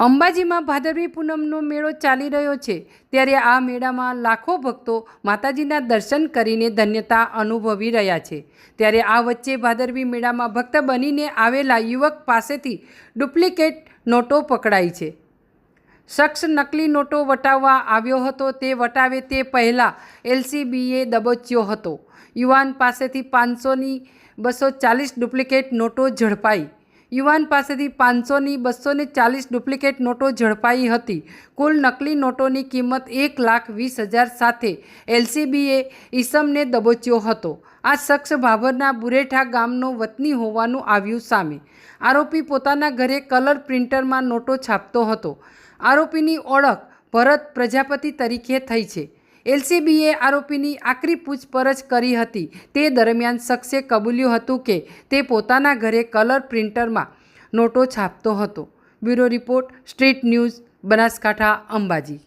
અંબાજીમાં ભાદરવી પૂનમનો મેળો ચાલી રહ્યો છે, ત્યારે આ મેળામાં લાખો ભક્તો માતાજીના દર્શન કરીને ધન્યતા અનુભવી રહ્યા છે। ત્યારે આ વચ્ચે ભાદરવી મેળામાં ભક્ત બનીને આવેલા યુવક પાસેથી ડુપ્લિકેટ નોટો પકડાઈ છે। શખ્સ નકલી નોટો વટાવવા આવ્યો હતો, તે વટાવે તે પહેલાં એલસીબીએ દબોચ્યો હતો। યુવાન પાસેથી 500ની 240 ડુપ્લિકેટ નોટો ઝડપાઈ। યુવાન પાસેથી 500ની 240 ડુપ્લિકેટ નોટો ઝડપાઈ હતી। કુલ નકલી નોટોની કિંમત 1,20,000 સાથે એલસીબીએ ઈસમને દબોચ્યો હતો। આ શખ્સ ભાભરના બુરેઠા ગામનો વતની હોવાનું આવ્યું સામે। આરોપી પોતાના ઘરે કલર પ્રિન્ટરમાં નોટો છાપતો હતો। આરોપીની ઓળખ ભરત પ્રજાપતિ તરીકે થઈ છે। એલસીબીએ આરોપીની આકરી પૂછપરછ કરી હતી। તે દરમિયાન શખ્સે કબૂલ્યું હતું કે તે પોતાના ઘરે કલર પ્રિન્ટરમાં નોટો છાપતો હતો। Bureau report, street news, Banaskantha, Ambaji.